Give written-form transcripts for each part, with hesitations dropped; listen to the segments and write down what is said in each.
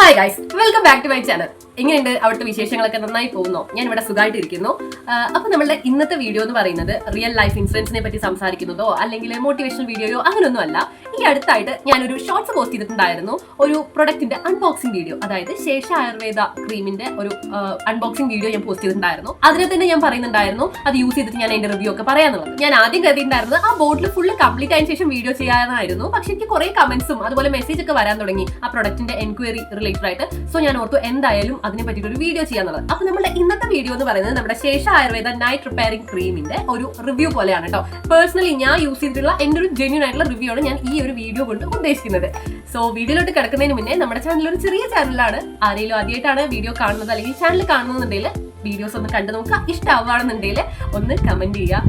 Hi guys, welcome back to my channel. എങ്ങനെയുണ്ട് അവിടുത്തെ വിശേഷങ്ങളൊക്കെ? നന്നായി പോകുന്നു. ഞാൻ ഇവിടെ സുഖമായിട്ടിരിക്കുന്നു. അപ്പൊ നമ്മളുടെ ഇന്നത്തെ വീഡിയോ എന്ന് പറയുന്നത് റിയൽ ലൈഫ് ഇൻസിഡൻസിനെ പറ്റി സംസാരിക്കുന്നതോ അല്ലെങ്കിൽ മോട്ടിവേഷണൽ വീഡിയോയോ അങ്ങനെയൊന്നും അല്ല. ഈ അടുത്തായിട്ട് ഞാനൊരു ഷോർട്സ് പോസ്റ്റ് ചെയ്തിട്ടുണ്ടായിരുന്നു, ഒരു പ്രൊഡക്റ്റിന്റെ അൺബോക്സിംഗ് വീഡിയോ. അതായത് ശേഷ ആയുർവേദ ക്രീമിന്റെ ഒരു അൺബോക്സിംഗ് വീഡിയോ ഞാൻ പോസ്റ്റ് ചെയ്തിട്ടുണ്ടായിരുന്നു. അതിനെ തന്നെ ഞാൻ പറയുന്നുണ്ടായിരുന്നു അത് യൂസ് ചെയ്തിട്ട് ഞാൻ അതിന്റെ റിവ്യൂ ഒക്കെ പറയാന്നുള്ളത്. ഞാൻ ആദ്യം കരുതിയിട്ടുണ്ടായിരുന്നത് ആ ബോട്ടിൽ ഫുള്ള് കംപ്ലീറ്റ് ആയതിനു ശേഷം വീഡിയോ ചെയ്യാനായിരുന്നു. പക്ഷെ എനിക്ക് കുറെ കമന്റ്സും അതുപോലെ മെസ്സേജ് ഒക്കെ വരാൻ തുടങ്ങി ആ പ്രൊഡക്റ്റിന്റെ എൻക്വയറി റിലേറ്റഡ് ആയിട്ട്. സോ ഞാൻ ഓർത്തു എന്തായാലും അതിനെ പറ്റിയിട്ട് ഒരു വീഡിയോ ചെയ്യാന്നുള്ളത്. അപ്പൊ നമ്മുടെ ഇന്നത്തെ വീഡിയോ എന്ന് പറയുന്നത് നമ്മുടെ ശേഷ ആയുർവേദ നൈറ്റ് റിപ്പയറിംഗ് ക്രീമിന്റെ ഒരു റിവ്യൂ പോലെയാണ് കേട്ടോ. പേഴ്സണലി ഞാൻ യൂസ് ചെയ്തിട്ടുള്ള എന്റെ ഒരു ജെന്യൂൻ ആയിട്ടുള്ള റിവ്യൂ ആണ് ഞാൻ ഈ ഒരു വീഡിയോ കൊണ്ട് ഉദ്ദേശിക്കുന്നത്. സോ വീഡിയോയിലോട്ട് കിടക്കുന്നതിന് മുന്നേ നമ്മുടെ ചാനൽ ഒരു ചെറിയ ചാനലാണ്. ആരെങ്കിലും ആദ്യമായിട്ടാണ് വീഡിയോ കാണുന്നത് അല്ലെങ്കിൽ ചാനൽ കാണുന്നുണ്ടെങ്കിൽ വീഡിയോസ് ഒന്ന് കണ്ടു നോക്കുക. ഇഷ്ടമാവുകയാണെന്നുണ്ടെങ്കിൽ ഒന്ന് കമന്റ് ചെയ്യുക,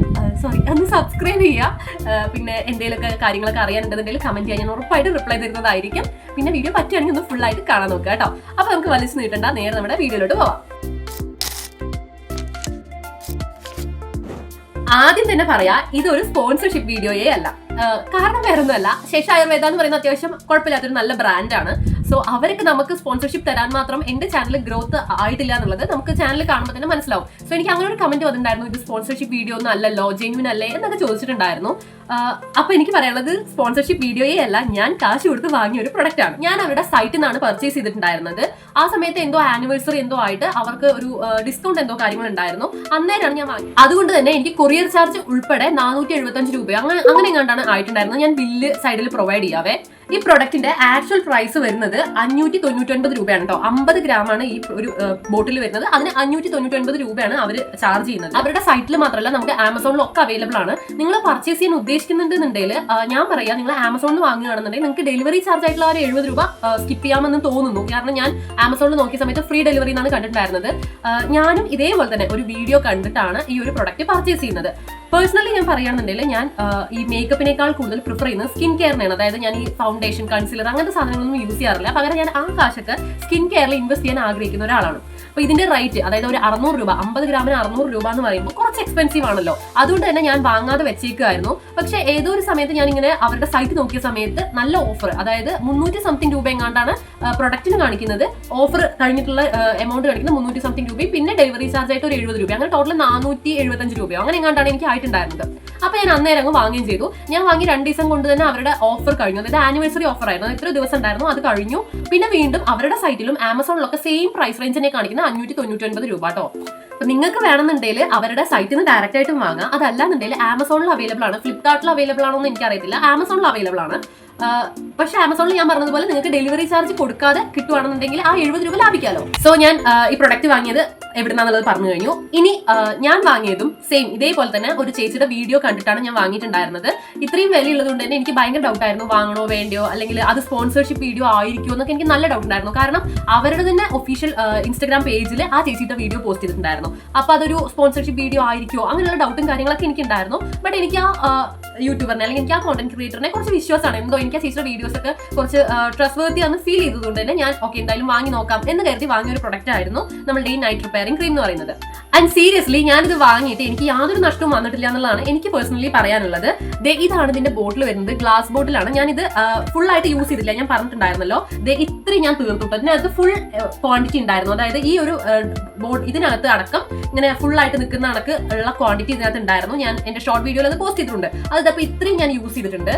ഒന്ന് സബ്സ്ക്രൈബ് ചെയ്യുക. പിന്നെ എന്തെങ്കിലുമൊക്കെ കാര്യങ്ങളൊക്കെ അറിയാനുണ്ടെന്നുണ്ടെങ്കിൽ കമന്റ് ചെയ്യാൻ ഞാൻ ഉറപ്പായിട്ട് റിപ്ലൈ തരുന്നതായിരിക്കും. പിന്നെ വീഡിയോ പറ്റുകയാണെങ്കിൽ ഒന്ന് ഫുൾ ആയിട്ട് കാണാൻ നോക്കുക കേട്ടോ. അപ്പൊ നമുക്ക് വലിച്ചു നീട്ടണ്ട, നേരെ നമ്മുടെ വീഡിയോയിലോട്ട് പോവാം. ആദ്യം തന്നെ പറയാ, ഇതൊരു സ്പോൺസർഷിപ്പ് വീഡിയോയേ അല്ല. കാരണം വേറൊന്നുമല്ല, ശേഷ ആയുർവേദ എന്ന് പറയുന്ന അത്യാവശ്യം കുഴപ്പമില്ലാത്തൊരു നല്ല ബ്രാൻഡാണ്. സോ അവർക്ക് നമുക്ക് സ്പോൺസർഷിപ്പ് തരാൻ മാത്രം എന്റെ ചാനൽ ഗ്രോത്ത് ആയിട്ടില്ല എന്നുള്ളത് നമുക്ക് ചാനൽ കാണുമ്പോൾ തന്നെ മനസ്സിലാവും. സോ എനിക്ക് അങ്ങനെ ഒരു കമന്റ് വന്നിട്ടുണ്ടായിരുന്നു, ഇത് സ്പോൺസർഷിപ്പ് വീഡിയോ ഒന്നും അല്ലല്ലോ, ജെന്യൂൻ അല്ലേ എന്നൊക്കെ ചോദിച്ചിട്ടുണ്ടായിരുന്നു. അപ്പൊ എനിക്ക് പറയാനുള്ളത് സ്പോൺസർഷിപ്പ് വീഡിയോയേ അല്ല, ഞാൻ കാശ് കൊടുത്ത് വാങ്ങിയ ഒരു പ്രൊഡക്റ്റ് ആണ്. ഞാൻ അവരുടെ സൈറ്റിൽ നിന്നാണ് പർച്ചേസ് ചെയ്തിട്ടുണ്ടായിരുന്നത്. ആ സമയത്ത് എന്തോ ആനിവേഴ്സറി എന്തോ ആയിട്ട് അവർക്ക് ഒരു ഡിസ്കൗണ്ട് എന്തോ കാര്യങ്ങൾ ഉണ്ടായിരുന്നു. അന്നേരമാണ് ഞാൻ വാങ്ങി. അതുകൊണ്ട് തന്നെ എനിക്ക് കൊറിയർ ചാർജ് ഉൾപ്പെടെ 475 രൂപ അങ്ങനെ എങ്ങാണ്ടാണ് ആയിട്ടുണ്ടായിരുന്നത്. ഞാൻ ബില്ല് സൈഡിൽ പ്രൊവൈഡ് ചെയ്യാവേ. ഈ പ്രൊഡക്റ്റിന്റെ ആക്ച്വൽ പ്രൈസ് വരുന്നത് 599 രൂപയാണ് കേട്ടോ. 50 ഗ്രാമാണ് ഈ ഒരു ബോട്ടിൽ വരുന്നത്. അതിന് 599 രൂപയാണ് അവർ ചാർജ് ചെയ്യുന്നത്. അവരുടെ സൈറ്റിൽ മാത്രമല്ല, നമുക്ക് ആമസോണിലൊക്കെ അവൈലബിൾ ആണ്. നിങ്ങൾ പർച്ചേസ് ചെയ്യാൻ ഉദ്ദേശിക്കുന്നുണ്ടെന്നുണ്ടെങ്കിൽ ഞാൻ പറയാം, നിങ്ങൾ ആമസോണിൽ വാങ്ങുകയാണെന്നുണ്ടെങ്കിൽ നിങ്ങൾക്ക് ഡെലിവറി ചാർജ് ആയിട്ടുള്ള ഒരു 70 രൂപ സ്കിപ്പ് ചെയ്യാമെന്ന് തോന്നുന്നു. കാരണം ഞാൻ ആമസോണിൽ നോക്കിയ സമയത്ത് ഫ്രീ ഡെലിവറി എന്നാണ് കണ്ടിട്ടുണ്ടായിരുന്നത്. ഞാനും ഇതേപോലെ തന്നെ ഒരു വീഡിയോ കണ്ടിട്ടാണ് ഈ ഒരു പ്രൊഡക്റ്റ് പർച്ചേസ് ചെയ്യുന്നത്. പേഴ്സണലി ഞാൻ പറയുകയാണെന്നുണ്ടെങ്കിൽ ഞാൻ ഈ മേക്കപ്പിനേക്കാൾ കൂടുതൽ പ്രിഫർ ചെയ്യുന്നത് സ്കിൻ കെയറിനാണ്. അതായത് ഞാൻ ഈ ഫൗണ്ടേഷൻ, കൺസീലർ അങ്ങനത്തെ സാധനങ്ങളൊന്നും യൂസ് ചെയ്യാറില്ല. പകരം ഞാൻ ആ കാശൊക്കെ സ്കിൻ കെയറിൽ ഇൻവെസ്റ്റ് ചെയ്യാൻ ആഗ്രഹിക്കുന്ന ഒരാളാണ്. അപ്പൊ ഇതിന്റെ റേറ്റ്, അതായത് ഒരു 600 രൂപ, 50 ഗ്രാമിന് 600 രൂപ എന്ന് പറയുമ്പോൾ കുറച്ച് എക്സ്പെൻസീവ് ആണല്ലോ. അതുകൊണ്ട് തന്നെ ഞാൻ വാങ്ങാതെ വെച്ചേക്കുമായിരുന്നു. പക്ഷെ ഏതോ ഒരു സമയത്ത് ഞാൻ ഇങ്ങനെ അവരുടെ സൈറ്റ് നോക്കിയ സമയത്ത് നല്ല ഓഫർ, അതായത് 300 സംതിങ് രൂപ എങ്ങാണ്ടാണ് പ്രൊഡക്റ്റിന് കാണിക്കുന്നത്. ഓഫർ കഴിഞ്ഞിട്ടുള്ള എമൗണ്ട് കാണിക്കുന്നത് 300 സംതിങ് രൂപയും പിന്നെ ഡെലിവറി ചാർജ് ആയിട്ട് ഒരു 70 രൂപ, അങ്ങനെ ടോട്ടൽ 475 രൂപയോ അങ്ങനെ എങ്ങാണ്ടാണ് എനിക്ക് ആയിട്ടുണ്ടായിരുന്നത്. അപ്പൊ ഞാൻ അന്നേരം അങ്ങ് വാങ്ങുകയും ചെയ്തു. ഞാൻ വാങ്ങി 2 ദിവസം കൊണ്ട് തന്നെ അവരുടെ ഓഫർ കഴിഞ്ഞു. അതായത് ആനിവേഴ്സറി ഓഫർ ആയിരുന്നു. എത്ര ദിവസം ഉണ്ടായിരുന്നു അത് കഴിഞ്ഞു. പിന്നെ വീണ്ടും അവരുടെ സൈറ്റിലും ആമസോണിലൊക്കെ സെയിം പ്രൈസ് റേഞ്ചിനെ കാണിക്കുന്ന 599 രൂപ കേട്ടോ. അപ്പൊ നിങ്ങൾക്ക് വേണമെന്നുണ്ടെങ്കിൽ അവരുടെ സൈറ്റിൽ നിന്ന് ഡയറക്റ്റ് ആയിട്ടും വാങ്ങാം. അതല്ലാന്നുണ്ടെങ്കിൽ ആമസോണിൽ അവൈലബിൾ ആണ്. ഫ്ലിപ്കാർട്ടിൽ അവൈലബിൾ ആണോ എന്ന് എനിക്കറിയത്തില്ല. ആമസോണിൽ അവൈലബിൾ ആണ്. പക്ഷെ ആമസോണിൽ ഞാൻ പറഞ്ഞതുപോലെ നിങ്ങൾക്ക് ഡെലിവറി ചാർജ് കൊടുക്കാതെ കിട്ടുവാണെന്നുണ്ടെങ്കിൽ ആ 70 രൂപ ലാഭിക്കാമല്ലോ. സോ ഞാൻ ഈ പ്രൊഡക്റ്റ് വാങ്ങിയത് എവിടുന്നാന്നുള്ളത് പറഞ്ഞു കഴിഞ്ഞു. ഇനി ഞാൻ വാങ്ങിയതും സെയിം ഇതേപോലെ തന്നെ ഒരു ചേച്ചിയുടെ വീഡിയോ കണ്ടിട്ടാണ് ഞാൻ വാങ്ങിയിട്ടുണ്ടായിരുന്നത്. ഇത്രയും വിലയുള്ളത് കൊണ്ട് തന്നെ എനിക്ക് ഭയങ്കര ഡൗട്ട് ആയിരുന്നു, വാങ്ങണോ വേണ്ടയോ, അല്ലെങ്കിൽ അത് സ്പോൺസർഷിപ്പ് വീഡിയോ ആയിരിക്കുമോ എന്നൊക്കെ എനിക്ക് നല്ല ഡൗട്ട് ഉണ്ടായിരുന്നു. കാരണം അവരുടെ തന്നെ ഒഫീഷ്യൽ ഇൻസ്റ്റാഗ്രാം പേജിൽ ആ ചേച്ചിയുടെ വീഡിയോ പോസ്റ്റ് ചെയ്തിട്ടുണ്ടായിരുന്നു. അപ്പൊ അതൊരു സ്പോൺസർഷിപ്പ് വീഡിയോ ആയിരിക്കുമോ അങ്ങനെയുള്ള ഡൗട്ടും കാര്യങ്ങളൊക്കെ എനിക്ക് ഉണ്ടായിരുന്നു. ബട്ട് എനിക്ക് ആ യൂട്യൂബറിനെ അല്ലെങ്കിൽ എനിക്ക് ആ കോണ്ടന്റ് ക്രിയേറ്ററിനെ കുറച്ച് വിശ്വാസമാണ്. എന്തോ എനിക്ക് ആ ചേച്ചിയുടെ വീഡിയോസ് ഒക്കെ കുറച്ച് ട്രസ്റ്റ് വർത്തി ആണെന്ന് ഫീൽ ചെയ്തതുകൊണ്ട് തന്നെ ഞാൻ എന്തായാലും വാങ്ങി നോക്കാം എന്ന് കരുതി വാങ്ങിയ ഒരു പ്രൊഡക്റ്റ് ആയിരുന്നു നമ്മളുടെ ഈ നൈറ്റ് റിപ്പയറിംഗ് ക്രീം എന്ന് പറയുന്നത്. ആൻഡ് സീരിയസ്ലി ഞാനിത് വാങ്ങിയിട്ട് എനിക്ക് യാതൊരു നഷ്ടവും വന്നിട്ടില്ല എന്നുള്ളതാണ് എനിക്ക് പേഴ്സണലി പറയാനുള്ളത്. ഇതാണ് ഇതിന്റെ ബോട്ടിൽ വരുന്നത്, ഗ്ലാസ് ബോട്ടിലാണ്. ഞാനിത് ഫുൾ ആയിട്ട് യൂസ് ചെയ്തില്ല, ഞാൻ പറഞ്ഞിട്ടുണ്ടായിരുന്നല്ലോ. ഇത്രയും ഞാൻ തീർത്തിട്ടു. അതിനകത്ത് ഫുൾ ക്വാണ്ടിറ്റി ഉണ്ടായിരുന്നു. അതായത് ഈ ഒരു ഇതിനകത്ത് അടക്കം ഇങ്ങനെ ഫുൾ ആയിട്ട് നിൽക്കുന്ന കണക്ക് ഉള്ള ക്വാണ്ടിറ്റി ഇതിനകത്ത് ഉണ്ടായിരുന്നു. ഞാൻ എന്റെ ഷോർട്ട് വീഡിയോയിൽ അത് പോസ്റ്റ് ചെയ്തിട്ടുണ്ട്. അതപ്പോൾ ഇത്രയും ഞാൻ യൂസ് ചെയ്തിട്ടുണ്ട്.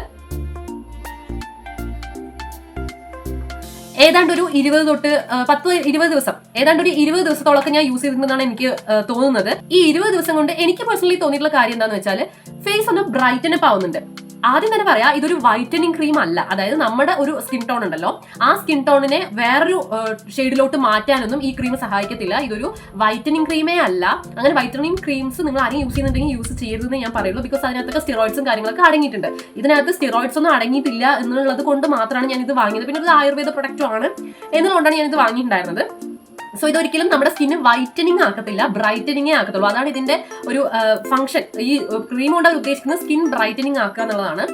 ഏതാണ്ട് ഒരു 20 തൊട്ട് 10-20 ദിവസം, ഏതാണ്ട് ഒരു 20 ദിവസത്തോളൊക്കെ ഞാൻ യൂസ് ചെയ്തിട്ടുണ്ടെന്നാണ് എനിക്ക് തോന്നുന്നത്. ഈ 20 ദിവസം കൊണ്ട് എനിക്ക് പേഴ്സണലി തോന്നിയിട്ടുള്ള കാര്യം എന്താണെന്ന് വെച്ചാൽ ഫേസ് ഒന്ന് ബ്രൈറ്റൻ അപ്പ് ആവുന്നുണ്ട്. ആദ്യം തന്നെ പറയാം, ഇതൊരു വൈറ്റനിങ് ക്രീം അല്ല. അതായത് നമ്മുടെ ഒരു സ്കിൻ ടോൺ ഉണ്ടല്ലോ, ആ സ്കിൻ ടോണിനെ വേറൊരു ഷെയ്ഡിലോട്ട് മാറ്റാനൊന്നും ഈ ക്രീം സഹായിക്കത്തില്ല. ഇതൊരു വൈറ്റനിങ് ക്രീമേ അല്ല. അങ്ങനെ വൈറ്റനിങ് ക്രീംസ് നിങ്ങൾ ആരും യൂസ് ചെയ്യുന്നുണ്ടെങ്കിൽ യൂസ് ചെയ്യരുതെന്ന് ഞാൻ പറയുള്ളൂ. ബിക്കോസ് അതിനകത്തൊക്കെ സ്റ്റിറോയിഡ്സും കാര്യങ്ങളൊക്കെ അടങ്ങിയിട്ടുണ്ട്. ഇതിനകത്ത് സ്റ്റിറോയിഡ്സ് ഒന്നും അടങ്ങിയിട്ടില്ല എന്നുള്ളത് കൊണ്ട് മാത്രമാണ് ഞാൻ ഇത് വാങ്ങിയത്. പിന്നെ ഇത് ആയുർവേദ പ്രൊഡക്റ്റും ആണ് എന്നുകൊണ്ടാണ് ഞാൻ ഇത് വാങ്ങിയിട്ടുണ്ടായിരുന്നത്. സോ ഇതൊരിക്കലും നമ്മുടെ സ്കിന്ന് വൈറ്റനിങ് ആക്കത്തില്ല, ബ്രൈറ്റനിങ്ങേ ആക്കത്തുള്ളൂ. അതാണ് ഇതിന്റെ ഒരു ഫംഗ്ഷൻ. ഈ ക്രീം കൊണ്ട് ഉദ്ദേശിക്കുന്നത് സ്കിൻ ബ്രൈറ്റനിങ് ആക്കുക എന്നുള്ളതാണ്.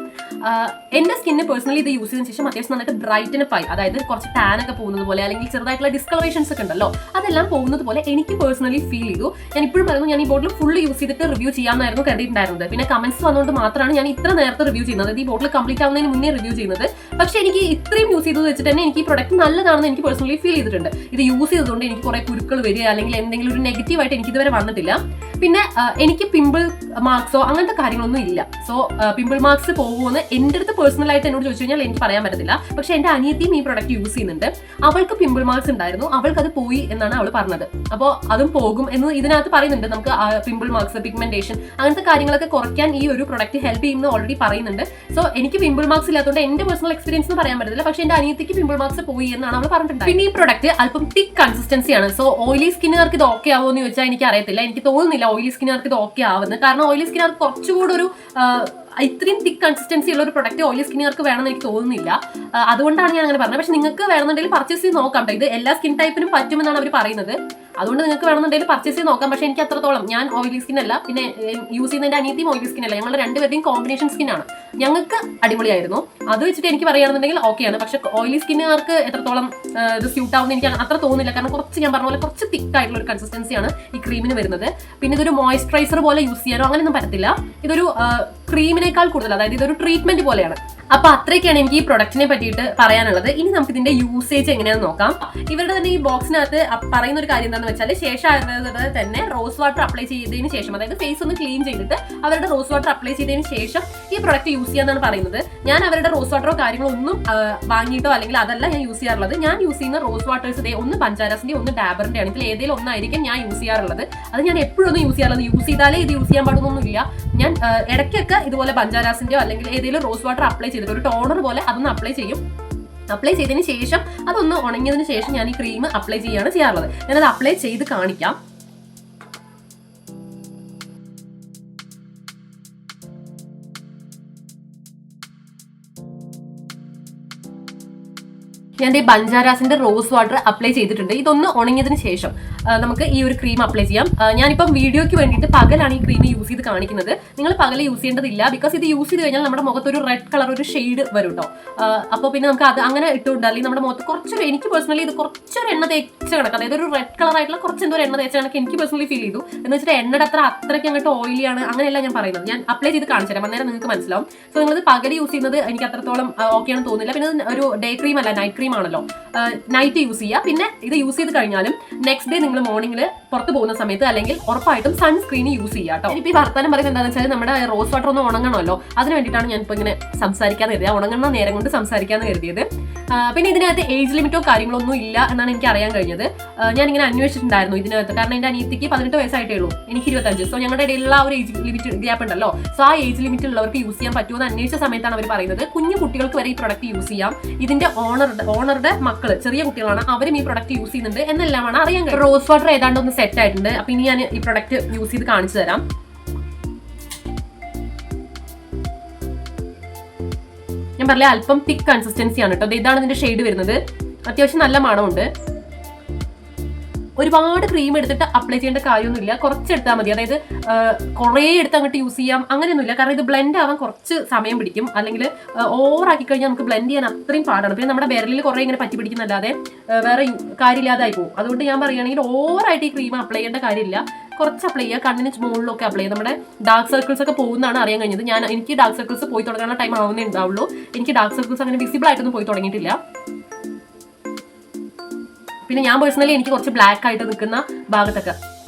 എന്റെ സ്കിന്ന് പേഴ്സണലി ഇത് യൂസ് ചെയ്തതിനു ശേഷം അത്യാവശ്യം നന്നായിട്ട് ബ്രൈറ്റനപ്പ് ആയി. അതായത് കുറച്ച് ടാൻ ഒക്കെ പോകുന്നത് പോലെ അല്ലെങ്കിൽ ചെറുതായിട്ടുള്ള ഡിസ്കളറേഷൻസ് ഒക്കെ ഉണ്ടല്ലോ, അതെല്ലാം പോകുന്നത് പോലെ എനിക്ക് പേഴ്സണലി ഫീൽ ചെയ്തു. ഞാൻ ഇപ്പോഴും പറയുന്നു, ഞാൻ ഈ ബോട്ടിൽ ഫുൾ യൂസ് ചെയ്തിട്ട് റിവ്യൂ ചെയ്യാമെന്നായിരുന്നു കരുതിയിട്ടുണ്ടായിരുന്നത്. പിന്നെ കമന്റ്സ് വന്നുകൊണ്ട് മാത്രമാണ് ഞാൻ ഇത്ര നേരത്തെ റിവ്യൂ ചെയ്യുന്നത്. ഈ ബോട്ടിൽ കംപ്ലീറ്റ് ആവുന്നതിന് മുന്നേ റിവ്യൂ ചെയ്യുന്നത്. പക്ഷെ എനിക്ക് ഇത്രയും യൂസ് ചെയ്തത് വെച്ചിട്ട് തന്നെ എനിക്ക് ഈ പ്രൊഡക്റ്റ് നല്ലതാണെന്ന് എനിക്ക് പേഴ്സണലി ഫീൽ ചെയ്തിട്ടുണ്ട്. ഇത് യൂസ് ചെയ്തതുകൊണ്ട് എനിക്ക് കുറെ കുരുക്കൾ വരിക അല്ലെങ്കിൽ എന്തെങ്കിലും ഒരു നെഗറ്റീവായിട്ട് എനിക്ക് ഇതുവരെ വന്നിട്ടില്ല. പിന്നെ എനിക്ക് പിമ്പിൾ മാർക്സോ അങ്ങനത്തെ കാര്യങ്ങളൊന്നും ഇല്ല. സോ പിമ്പിൾ മാർക്സ് പോകുമെന്ന് എൻ്റെ അടുത്ത് പേഴ്സണലായിട്ട് എന്നോട് ചോദിച്ചു കഴിഞ്ഞാൽ എനിക്ക് പറയാൻ പറ്റത്തില്ല. പക്ഷെ എൻ്റെ അനിയത്തിയും ഈ പ്രൊഡക്റ്റ് യൂസ് ചെയ്യുന്നുണ്ട്. അവൾക്ക് പിമ്പിൾ മാർക്സ് ഉണ്ടായിരുന്നു, അവൾക്ക് അത് പോയി എന്നാണ് അവൾ പറഞ്ഞത്. അപ്പോൾ അതും പോകും എന്ന് ഇതിനകത്ത് പറയുന്നുണ്ട്. നമുക്ക് പിമ്പിൾ മാർക്സ്, പിഗ്മെന്റേഷൻ അങ്ങനത്തെ കാര്യങ്ങളൊക്കെ കുറയ്ക്കാൻ ഈ ഒരു പ്രൊഡക്റ്റ് ഹെൽപ്പ് ചെയ്യുമെന്ന് ഓൾറെഡി പറയുന്നുണ്ട്. സോ എനിക്ക് പിമ്പിൾ മാർക്സ് ഇല്ലാത്തതുകൊണ്ട് എൻ്റെ പേഴ്സണൽ എക്സ്പീരിയൻസ് എന്ന് പറയാൻ പറ്റില്ല. പക്ഷെ എൻ്റെ അനിയത്തിക്ക് പിമ്പിൾ മാർക്സ് പോയി എന്നാണ് അവൾ പറഞ്ഞിട്ടുണ്ട്. പിന്നെ ഈ പ്രൊഡക്റ്റ് അല്പം തിക്ക് കൺസിസ്റ്റൻസിയാണ്. സോ ഓയിലി സ്കിന്നുകാർക്ക് ഇത് ഓക്കെ ആവുമോ എന്ന് ചോദിച്ചാൽ എനിക്ക് അറിയത്തില്ല. എനിക്ക് തോന്നുന്നില്ല ഓയിലി സ്കിന്നുകാർക്ക് ഇത് ഓക്കെ ആവുന്നത്. കാരണം ഓയിലി സ്കിന്നുകാർക്ക് കുറച്ചുകൂടെ ഒരു ഇത്രയും തിക്ക് കൺസിസ്റ്റൻസി ഉള്ള ഒരു പ്രൊഡക്റ്റ് ഓയിലി സ്കിന്നുകാർക്ക് വേണമെന്ന് എനിക്ക് തോന്നുന്നില്ല. അതുകൊണ്ടാണ് ഞാൻ അങ്ങനെ പറഞ്ഞത്. പക്ഷെ നിങ്ങൾക്ക് വേണമെന്നുണ്ടെങ്കിൽ പർച്ചേസ് ചെയ്ത് നോക്കാം. ഇത് എല്ലാ സ്കിൻ ടൈപ്പിനും പറ്റുമെന്നാണ് അവർ പറയുന്നത്. അതുകൊണ്ട് നിങ്ങൾക്ക് വേണമെന്നുണ്ടെങ്കിൽ പർച്ചേസ് ചെയ്ത് നോക്കാം. പക്ഷെ എനിക്ക് അത്രത്തോളം, ഞാൻ ഓയിലി സ്കിൻ അല്ല, പിന്നെ യൂസ് ചെയ്യുന്നതിന്റെ അനിയത്തിയും ഓയിലി സ്കിൻ അല്ല, ഞങ്ങൾ രണ്ടുപേരുടെയും കോമ്പിനേഷൻ സ്കിന്നാണ്. ഞങ്ങൾക്ക് അടിപൊളിയായിരുന്നു. അത് വെച്ചിട്ട് എനിക്ക് പറയുകയാണെന്നുണ്ടെങ്കിൽ ഓക്കെയാണ്. പക്ഷെ ഓയിലി സ്കിന്നുകാർക്ക് എത്രത്തോളം ഇത് സ്യൂട്ട് ആവുന്ന എനിക്ക് അത്ര തോന്നുന്നില്ല. കാരണം കുറച്ച്, ഞാൻ പറഞ്ഞ പോലെ കുറച്ച് തിക്ക് ആയിട്ടുള്ള ഒരു കൺസിസ്റ്റൻസിയാണ് ഈ ക്രീമിന് വരുന്നത്. പിന്നെ ഇതൊരു മോയ്സ്ചറൈസർ പോലെ യൂസ് ചെയ്യാനോ അങ്ങനെയൊന്നും പറ്റത്തില്ല. ഇതൊരു ക്രീമിനേക്കാൾ കൂടുതൽ, അതായത് ഇതൊരു ട്രീറ്റ്മെന്റ് പോലെയാണ്. അപ്പൊ അത്രയൊക്കെയാണ് എനിക്ക് ഈ പ്രൊഡക്റ്റിനെ പറ്റിയിട്ട് പറയാനുള്ളത്. ഇനി നമുക്ക് ഇതിന്റെ യൂസേജ് എങ്ങനെയാണെന്ന് നോക്കാം. ഇവരുടെ തന്നെ ഈ ബോക്സിനകത്ത് പറയുന്ന ഒരു കാര്യം എന്താണെന്ന് വെച്ചാൽ, ശേഷം ആയുർവേദയുടെ തന്നെ റോസ് വാട്ടർ അപ്ലൈ ചെയ്തതിന് ശേഷം, അതായത് ഫേസ് ഒന്ന് ക്ലീൻ ചെയ്തിട്ട് അവരുടെ റോസ് വാട്ടർ അപ്ലൈ ചെയ്തതിന് ശേഷം ഈ പ്രൊഡക്റ്റ് യൂസ് ചെയ്യാന്നാണ് പറയുന്നത്. ഞാൻ അവരുടെ റോസ് വാട്ടറോ കാര്യങ്ങളോ ഒന്നും വാങ്ങിയിട്ടോ അല്ലെങ്കിൽ അതല്ല ഞാൻ യൂസ് ചെയ്യാറുള്ളത്. ഞാൻ യൂസ് ചെയ്യുന്ന റോസ് വാട്ടേഴ്സ് ഒന്ന് പഞ്ചാരസിന്റെ ഒന്ന് ഡാബറിന്റെ ആണ്. ഇതിൽ ഏതെങ്കിലും ഒന്നായിരിക്കും ഞാൻ യൂസ് ചെയ്യാറുള്ളത്. അത് ഞാൻ എപ്പോഴൊന്നും യൂസ് ചെയ്യാറുള്ളത്. യൂസ് ചെയ്താലേ ഇത് യൂസ് ചെയ്യാൻ പാടുന്നൊന്നുമില്ല. ഞാൻ ഇടയ്ക്കൊക്കെ ഇതുപോലെ പഞ്ചാരസിന്റെയോ അല്ലെങ്കിൽ ഏതെങ്കിലും റോസ് വാട്ടർ അപ്ലൈ ചെയ്തിട്ട് ഒരു ടോണർ പോലെ അതൊന്ന് അപ്ലൈ ചെയ്യും. അപ്ലൈ ചെയ്തതിന് ശേഷം അതൊന്ന് ഉണങ്ങിയതിന് ശേഷം ഞാൻ ഈ ക്രീം അപ്ലൈ ചെയ്യാണ് ചെയ്യാറുള്ളത്. ഞാനത് അപ്ലൈ ചെയ്ത് കാണിക്കാം. ഞാൻ ഈ ബഞ്ചാരാസിന്റെ റോസ് വാട്ടർ അപ്ലൈ ചെയ്തിട്ടുണ്ട്. ഇതൊന്ന് ഉണങ്ങിയതിന് ശേഷം നമുക്ക് ഈ ഒരു ക്രീം അപ്ലൈ ചെയ്യാം. ഞാനിപ്പം വീഡിയോയ്ക്ക് വേണ്ടിയിട്ട് പകലാണ് ഈ ക്രീം യൂസ് ചെയ്ത് കാണിക്കുന്നത്. നിങ്ങൾ പകൽ യൂസ് ചെയ്യേണ്ടതില്ല. ബിക്കോസ് ഇത് യൂസ് ചെയ്ത് കഴിഞ്ഞാൽ നമ്മുടെ മുഖത്ത് ഒരു റെഡ് കളർ ഒരു ഷെയ്ഡ് വരും കേട്ടോ. അപ്പോൾ പിന്നെ നമുക്ക് അത് അങ്ങനെ ഇട്ടുകൊണ്ട്, അല്ലെങ്കിൽ നമ്മുടെ മുഖത്ത് കുറച്ചൊരു, എനിക്ക് പേഴ്സണലി ഇത് കുറച്ചൊരു എണ്ണ തേച്ച കണക്ക്, അതായത് ഒരു റെഡ് കളർ ആയിട്ടുള്ള കുറച്ച് എന്തോ എണ്ണ തേച്ച കണക്ക് എനിക്ക് പേഴ്സണലി ഫീൽ ചെയ്തു. എന്ന് വെച്ചിട്ട് എണ്ണയുടെ അത്രയ്ക്ക് അങ്ങോട്ട് ഓയിലിയാണ് അങ്ങനെയല്ല ഞാൻ പറയുന്നത്. ഞാൻ അപ്ലൈ ചെയ്ത് കാണിച്ചു തരാം, അന്നേരം നിങ്ങൾക്ക് മനസ്സിലാവും. സോ നിങ്ങളിത് പകൽ യൂസ് ചെയ്യുന്നത് എനിക്ക് അത്രത്തോളം ഓക്കെയാണെന്ന് തോന്നുന്നില്ല. പിന്നെ ഒരു ഡേ ക്രീം അല്ല, നൈറ്റ് ക്രീം ആണല്ലോ, നൈറ്റ് യൂസ് ചെയ്യുക. പിന്നെ ഇത് യൂസ് ചെയ്ത് കഴിഞ്ഞാലും നെക്സ്റ്റ് ഡേ നിങ്ങൾ മോർണിംഗിൽ പുറത്ത് പോകുന്ന സമയത്ത് അല്ലെങ്കിൽ ഉറപ്പായിട്ടും സൺസ്ക്രീൻ യൂസ് ചെയ്യുക കേട്ടോ. ഇനിയിപ്പോൾ ഈ വർത്താനം പറയുന്നത് എന്താണെന്ന് വെച്ചാൽ, നമ്മുടെ റോസ് വാട്ടർ ഒന്ന് ഉണങ്ങണമല്ലോ, അതിന് വേണ്ടിയിട്ടാണ് ഞാനിപ്പോൾ ഇങ്ങനെ സംസാരിക്കാന്ന് കരുതിയത്, ഉണങ്ങുന്ന നേരം കൊണ്ട് സംസാരിക്കാന്ന് കരുതിയത്. പിന്നെ ഇതിനകത്ത് ഏജ് ലിമിറ്റോ കാര്യങ്ങളോ ഒന്നും ഇല്ല എന്നാണ് എനിക്ക് അറിയാൻ കഴിഞ്ഞത്. ഞാനിങ്ങനെ അന്വേഷിച്ചിട്ടുണ്ടായിരുന്നു ഇതിനകത്ത്. കാരണം എൻ്റെ അനിയത്തിക്ക് 18 വയസ്സായിട്ടേ ഉള്ളൂ, എനിക്ക് 25. സോ ഞങ്ങളുടെ ഇടയിലുള്ള ആ ഒരു ഏജ് ലിമിറ്റ് ഗ്യാപ്പ് ഉണ്ടല്ലോ. സോ ആ ഏജ് ലിമിറ്റ് ഉള്ളവർക്ക് യൂസ് ചെയ്യാൻ പറ്റുമെന്ന് അന്വേഷിച്ച സമയത്താണ് അവർ പറയുന്നത് കുഞ്ഞു കുട്ടികൾക്ക് വരെ ഈ പ്രൊഡക്റ്റ് യൂസ് ചെയ്യാം. ഇതിന്റെ ഓണറുടെ മക്കള് ചെറിയ കുട്ടികളാണ്, അവരും ഈ പ്രൊഡക്റ്റ് യൂസ് ചെയ്യുന്നുണ്ട് എന്നെല്ലാമാണ് അറിയാൻ കഴിയും. റോസ് വാട്ടർ ഏതാണ്ട് ഒന്ന് സെറ്റ് ആയിട്ടുണ്ട്. അപ്പൊ ഇനി ഞാൻ ഈ പ്രൊഡക്റ്റ് യൂസ് ചെയ്ത് കാണിച്ചു തരാം. ഞാൻ പറഞ്ഞ അല്പം തിക്ക് കൺസിസ്റ്റൻസി ആണ് കേട്ടോ. ഇതാണ് ഇതിന്റെ ഷെയ്ഡ് വരുന്നത്. അത്യാവശ്യം നല്ല മണമുണ്ട്. ഒരുപാട് ക്രീം എടുത്തിട്ട് അപ്ലൈ ചെയ്യേണ്ട കാര്യമൊന്നുമില്ല, കുറച്ചെടുത്താൽ മതി. അതായത് കുറേ എടുത്ത് അങ്ങോട്ട് യൂസ് ചെയ്യാം അങ്ങനെയൊന്നുമില്ല. കാരണം ഇത് ബ്ലെൻഡ് ആവാൻ കുറച്ച് സമയം പിടിക്കും. അല്ലെങ്കിൽ ഓവറാക്കി കഴിഞ്ഞാൽ നമുക്ക് ബ്ലെൻഡ് ചെയ്യാൻ അത്രയും പാടാണ്. പിന്നെ നമ്മുടെ വിരലിൽ കുറേ ഇങ്ങനെ പറ്റി പിടിക്കുന്നല്ലാതെ വേറെ കാര്യമില്ലാതായി പോകും. അതുകൊണ്ട് ഞാൻ പറയുകയാണെങ്കിൽ ഓവറായിട്ട് ഈ ക്രീം അപ്ലൈ ചെയ്യേണ്ട കാര്യമില്ല. കുറച്ച് അപ്ലൈ ചെയ്യുക, കണ്ണിന് മുകളിലൊക്കെ അപ്ലൈ ചെയ്യുക. നമ്മുടെ ഡാർക്ക് സർക്കിൾസ് ഒക്കെ പോകുന്നതാണ് അറിയാൻ കഴിഞ്ഞത്. എനിക്ക് ഡാർക്ക് സർക്കിൾസ് പോയി തുടങ്ങാനുള്ള ടൈം ആവുന്നേ ഉണ്ടാവുള്ളൂ. എനിക്ക് ഡാർക്ക് സർക്കിൾസ് അങ്ങനെ വിസിബിൾ ആയിട്ടൊന്നും പോയി തുടങ്ങിയിട്ടില്ല. പിന്നെ ഞാൻ പേഴ്സണലി എനിക്ക് കുറച്ച് ബ്ലാക്ക് ആയിട്ട് നിൽക്കുന്ന ഭാഗത്തൊക്കെ,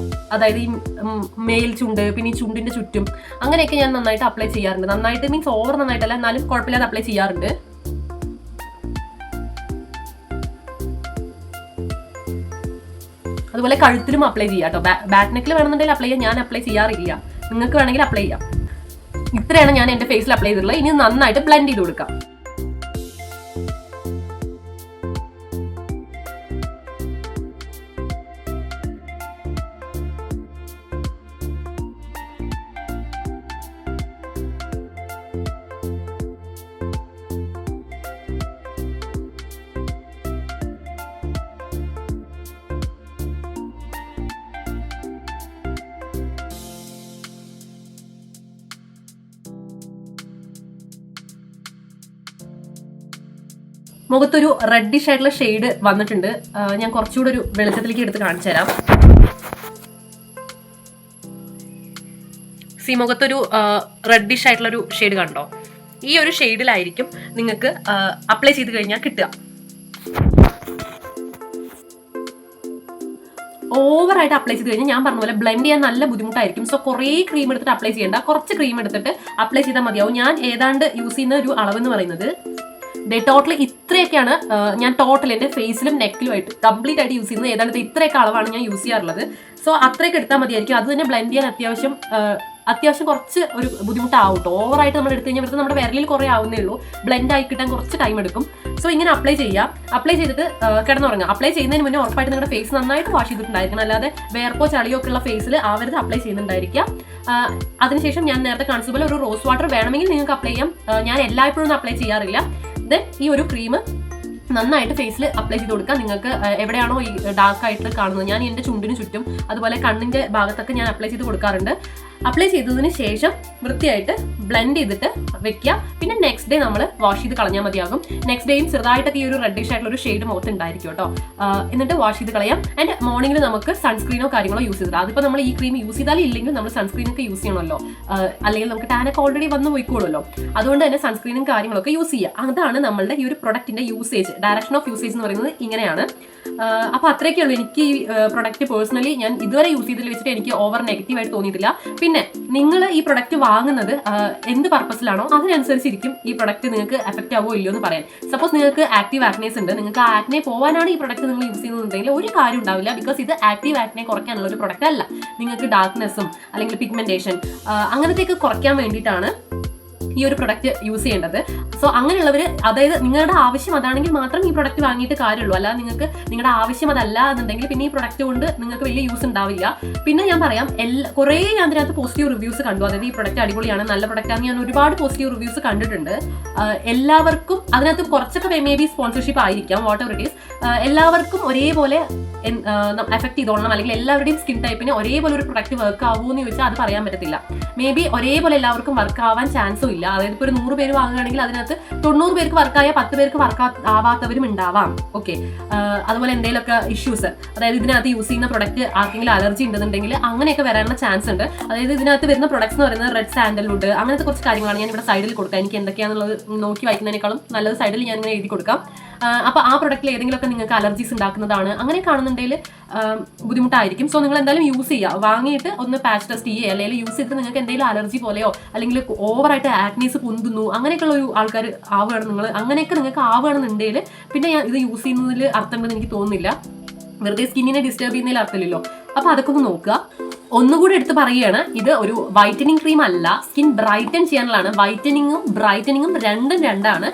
അതായത് ഈ മേൽ ചുണ്ട്, പിന്നെ ഈ ചുണ്ടിന്റെ ചുറ്റും, അങ്ങനെയൊക്കെ ഞാൻ നന്നായിട്ട് അപ്ലൈ ചെയ്യാറുണ്ട്. നന്നായിട്ട് മീൻസ് ഓവർ നന്നായിട്ടല്ല, എന്നാലും കുഴപ്പമില്ലാതെ അപ്ലൈ ചെയ്യാറുണ്ട്. അതുപോലെ കഴുത്തിലും അപ്ലൈ ചെയ്യാം കേട്ടോ. ബാക്ക് നെക്കിൽ വേണമെന്നുണ്ടെങ്കിൽ അപ്ലൈ ചെയ്യാം. ഞാൻ അപ്ലൈ ചെയ്യാറില്ല, നിങ്ങൾക്ക് വേണമെങ്കിൽ അപ്ലൈ ചെയ്യാം. ഇത്രയാണ് ഞാൻ എൻ്റെ ഫേസിൽ അപ്ലൈ ചെയ്തിട്ടുള്ളത്. ഇനി നന്നായിട്ട് ബ്ലെൻഡ് ചെയ്ത് കൊടുക്കാം. മുഖത്തൊരു റെഡിഷ് ആയിട്ടുള്ള ഷെയ്ഡ് വന്നിട്ടുണ്ട്. ഞാൻ കുറച്ചുകൂടെ ഒരു വെളിച്ചത്തിലേക്ക് എടുത്ത് കാണിച്ചു തരാം. മുഖത്തൊരു റെഡിഷ് ആയിട്ടുള്ള ഒരു ഷെയ്ഡ് കണ്ടോ? ഈ ഒരു ഷെയ്ഡിലായിരിക്കും നിങ്ങൾക്ക് അപ്ലൈ ചെയ്ത് കഴിഞ്ഞാൽ കിട്ടുക. ഓവറായിട്ട് അപ്ലൈ ചെയ്ത് കഴിഞ്ഞാൽ ഞാൻ പറഞ്ഞ പോലെ ബ്ലെൻഡ് ചെയ്യാൻ നല്ല ബുദ്ധിമുട്ടായിരിക്കും. സോ കുറേ ക്രീം എടുത്തിട്ട് അപ്ലൈ ചെയ്യേണ്ട, കുറച്ച് ക്രീം എടുത്തിട്ട് അപ്ലൈ ചെയ്താൽ മതിയാവും. ഞാൻ ഏതാണ്ട് യൂസ് ചെയ്യുന്ന ഒരു അളവെന്ന് പറയുന്നത് ടോട്ടൽ ഇത്രയൊക്കെയാണ് ഞാൻ ടോട്ടൽ എൻ്റെ ഫേസിലും നെക്കിലുമായിട്ട് കംപ്ലീറ്റ് ആയിട്ട് യൂസ് ചെയ്യുന്നത്. ഏതാണ്ട് ഇത്രയൊക്കെ അളവാണ് ഞാൻ യൂസ് ചെയ്യാറുള്ളത്. സോ അത്രയൊക്കെ എടുത്താൽ മതിയായിരിക്കും. അത് തന്നെ ബ്ലെൻഡ് ചെയ്യാൻ അത്യാവശ്യം കുറച്ച് ഒരു ബുദ്ധിമുട്ടാവും കേട്ടോ. ഓവറായിട്ട് നമ്മൾ എടുത്തു കഴിഞ്ഞാൽ നമ്മുടെ വിരലിൽ കുറേ ആവുന്നേ ഉള്ളൂ. ബ്ലെൻഡ് ആയി കിട്ടാൻ കുറച്ച് ടൈം എടുക്കും. സോ ഇങ്ങനെ അപ്ലൈ ചെയ്യാം. അപ്ലൈ ചെയ്തിട്ട് കിടന്നുറങ്ങാം. അപ്ലൈ ചെയ്യുന്നതിന് മുന്നേ ഉറപ്പായിട്ട് നിങ്ങളുടെ ഫേസ് നന്നായിട്ട് വാഷ് ചെയ്തിട്ടുണ്ടായിരിക്കണം. അല്ലാതെ വേർപ്പോ ചളിയോ ഒക്കെ ഉള്ള ഫേസിൽ ആവരുത് അപ്ലൈ ചെയ്യുന്നുണ്ടായിരിക്കാം. അതിനുശേഷം ഞാൻ നേരത്തെ കാണിച്ച പോലെ ഒരു റോസ് വാട്ടർ വേണമെങ്കിൽ നിങ്ങൾക്ക് അപ്ലൈ ചെയ്യാം. ഞാൻ എല്ലായ്പ്പോഴും അപ്ലൈ ചെയ്യാറില്ല. ദെൻ ഈ ഒരു ക്രീം നന്നായിട്ട് ഫേസിൽ അപ്ലൈ ചെയ്ത് കൊടുക്കുക. നിങ്ങൾക്ക് എവിടെയാണോ ഈ ഡാർക്ക് ആയിട്ട് കാണുന്നത്, ഞാൻ എൻ്റെ ചുണ്ടിന് ചുറ്റും അതുപോലെ കണ്ണിൻ്റെ ഭാഗത്തൊക്കെ ഞാൻ അപ്ലൈ ചെയ്ത് കൊടുക്കാറുണ്ട്. അപ്ലൈ ചെയ്തതിന് ശേഷം വൃത്തിയായിട്ട് ബ്ലെൻഡ് ചെയ്തിട്ട് വെക്കുക. പിന്നെ നെക്സ്റ്റ് ഡേ നമ്മൾ വാഷ് ചെയ്ത് കളഞ്ഞാൽ മതിയാകും. നെക്സ്റ്റ് ഡേയും ചെറുതായിട്ടൊക്കെ ഈ ഒരു റെഡിഷ് ആയിട്ടുള്ള ഒരു ഷെയ്ഡ് മുഖത്ത് ഉണ്ടായിരിക്കും കേട്ടോ. എന്നിട്ട് വാഷ് ചെയ്ത് കളയാം. ആൻഡ് മോർണിംഗിൽ നമുക്ക് സൺസ്ക്രീനോ കാര്യങ്ങളോ യൂസ് ചെയ്തിട്ട്, അതിപ്പോൾ നമ്മൾ ഈ ക്രീം യൂസ് ചെയ്താലും ഇല്ലെങ്കിൽ നമ്മൾ സൺസ്ക്രീനൊക്കെ യൂസ് ചെയ്യണമല്ലോ. അല്ലെങ്കിൽ നമുക്ക് ടാനൊക്കെ ഓൾറെഡി വന്ന് പോയിക്കോളുമല്ലോ. അതുകൊണ്ട് തന്നെ സൺസ്ക്രീനും കാര്യങ്ങളൊക്കെ യൂസ് ചെയ്യുക. അതാണ് നമ്മളുടെ ഈ ഒരു പ്രൊഡക്റ്റിന്റെ യൂസേജ്, ഡയറക്ഷൻ ഓഫ് യൂസേജ് എന്ന് പറയുന്നത് ഇങ്ങനെയാണ്. അപ്പോൾ അത്രയൊക്കെ ഉള്ളൂ. എനിക്ക് ഈ പ്രൊഡക്റ്റ് പേഴ്സണലി ഞാൻ ഇതുവരെ യൂസ് ചെയ്തതിൽ വെച്ചിട്ട് എനിക്ക് ഓവർ നെഗറ്റീവായിട്ട് തോന്നിയിട്ടില്ല. പിന്നെ നിങ്ങൾ ഈ പ്രൊഡക്റ്റ് വാങ്ങുന്നത് എന്ത് പർപ്പസിലാണോ അതിനനുസരിച്ചിരിക്കും ഈ പ്രൊഡക്റ്റ് നിങ്ങൾക്ക് എഫക്റ്റ് ആവുമോ ഇല്ലയോ എന്ന് പറയാൻ. സപ്പോസ് നിങ്ങൾക്ക് ആക്റ്റീവ് ആക്നേസ് ഉണ്ട്, നിങ്ങൾക്ക് ആ ആക്നെ പോകാനാണ് ഈ പ്രൊഡക്റ്റ് നിങ്ങൾ യൂസ് ചെയ്യുന്നുണ്ടെങ്കിൽ ഒരു കാര്യം ഉണ്ടാവില്ല. ബിക്കോസ് ഇത് ആക്റ്റീവ് ആക്നെ കുറയ്ക്കാനുള്ള ഒരു പ്രൊഡക്റ്റ് അല്ല. നിങ്ങൾക്ക് ഡാർക്ക്നെസ്സും അല്ലെങ്കിൽ പിഗ്മെന്റേഷൻ അങ്ങനത്തെയൊക്കെ കുറയ്ക്കാൻ വേണ്ടിയിട്ടാണ് ഈ ഒരു പ്രൊഡക്റ്റ് യൂസ് ചെയ്യേണ്ടത്. സോ അങ്ങനെയുള്ളവർ, അതായത് നിങ്ങളുടെ ആവശ്യം അതാണെങ്കിൽ മാത്രം ഈ പ്രൊഡക്റ്റ് വാങ്ങിയിട്ട് കാര്യമുള്ളൂ. അല്ലാതെ നിങ്ങൾക്ക് നിങ്ങളുടെ ആവശ്യം അതല്ല എന്നുണ്ടെങ്കിൽ പിന്നെ ഈ പ്രൊഡക്റ്റ് കൊണ്ട് നിങ്ങൾക്ക് വലിയ യൂസ് ഉണ്ടാവില്ല. പിന്നെ ഞാൻ പറയാം, കുറേ ഞാൻ അതിനകത്ത് പോസിറ്റീവ് റിവ്യൂസ് കണ്ടു. അതായത് ഈ പ്രൊഡക്റ്റ് അടിപൊളിയാണ്, നല്ല പ്രൊഡക്റ്റാണ്. ഞാൻ ഒരുപാട് പോസിറ്റീവ് റിവ്യൂസ് കണ്ടിട്ടുണ്ട്. എല്ലാവർക്കും അതിനകത്ത് കുറച്ചൊക്കെ മേ ബി സ്പോൺസർഷിപ്പ് ആയിരിക്കാം, വാട്ട് എവർ ഇറ്റ് ഈസ്. എല്ലാവർക്കും ഒരേപോലെ എഫക്ട് ചെയ്തോളണം, അല്ലെങ്കിൽ എല്ലാവരുടെയും സ്കിൻ ടൈപ്പിന് ഒരേപോലെ ഒരു പ്രൊഡക്റ്റ് വർക്ക് ആവുമോ എന്ന് ചോദിച്ചാൽ അത് പറയാൻ പറ്റത്തില്ല. മേ ബി ഒരേപോലെ എല്ലാവർക്കും വർക്ക് ആവാൻ ചാൻസും ഇല്ല. അതായത് ഇപ്പോൾ ഒരു 100 പേര് വാങ്ങുകയാണെങ്കിൽ അതിനകത്ത് 90 പേർക്ക് വർക്കായ 10 പേർക്ക് വർക്ക് ആവാത്തവരും ഉണ്ടാവാം. ഓക്കെ, അതുപോലെ എന്തെങ്കിലുമൊക്കെ ഇഷ്യൂസ്, അതായത് ഇതിനകത്ത് യൂസ് ചെയ്യുന്ന പ്രൊഡക്റ്റ് ആർക്കെങ്കിലും അലർജി ഉണ്ടെന്നുണ്ടെങ്കിൽ അങ്ങനെയൊക്കെ വരാനുള്ള ചാൻസ് ഉണ്ട്. അതായത് ഇതിനകത്ത് വരുന്ന പ്രൊഡക്ട്സ് എന്ന് പറയുന്നത് റെഡ് സാൻഡൽവുഡ് അങ്ങനത്തെ കുറച്ച് കാര്യങ്ങളാണ് ഞാൻ ഇവിടെ സൈഡിൽ കൊടുക്കാം. എനിക്ക് എന്തൊക്കെയാണെന്നുള്ളത് നോക്കി വായിക്കുന്നതിനേക്കാളും നല്ലത് സൈഡിൽ ഞാൻ ഇങ്ങനെ എഴുതി കൊടുക്കാം. അപ്പോൾ ആ പ്രൊഡക്റ്റിൽ ഏതെങ്കിലുമൊക്കെ നിങ്ങൾക്ക് അലർജീസ് ഉണ്ടാക്കുന്നതാണ്, അങ്ങനെ കാണുന്നുണ്ടെങ്കിൽ ബുദ്ധിമുട്ടായിരിക്കും. സോ നിങ്ങൾ എന്തായാലും യൂസ് ചെയ്യുക. വാങ്ങിയിട്ട് ഒന്ന് പാച്ച് ടെസ്റ്റ് ചെയ്യുക. അല്ലെങ്കിൽ യൂസ് ചെയ്തിട്ട് നിങ്ങൾക്ക് എന്തെങ്കിലും അലർജി പോലെയോ അല്ലെങ്കിൽ ഓവറായിട്ട് ആക്നീസ് പൊന്തുന്നു അങ്ങനെയൊക്കെയുള്ള ഒരു ആൾക്കാർ ആവുകയാണ് നിങ്ങൾ, അങ്ങനെയൊക്കെ നിങ്ങൾക്ക് ആവുകയാണെന്നുണ്ടെങ്കിൽ പിന്നെ ഞാൻ ഇത് യൂസ് ചെയ്യുന്നതിൽ അർത്ഥമുണ്ടെന്ന് എനിക്ക് തോന്നുന്നില്ല. വെറുതെ സ്കിന്നിനെ ഡിസ്റ്റർബ് ചെയ്യുന്നതിൽ അർത്ഥമില്ലല്ലോ. അപ്പോൾ അതൊക്കെ ഒന്ന് നോക്കുക. ഒന്നുകൂടി എടുത്ത് പറയുകയാണ്, ഇത് ഒരു വൈറ്റനിങ് ക്രീം അല്ല, സ്കിൻ ബ്രൈറ്റൻ ചെയ്യാനുള്ളതാണ്. വൈറ്റനിങ്ങും ബ്രൈറ്റനിങ്ങും രണ്ടാണ്.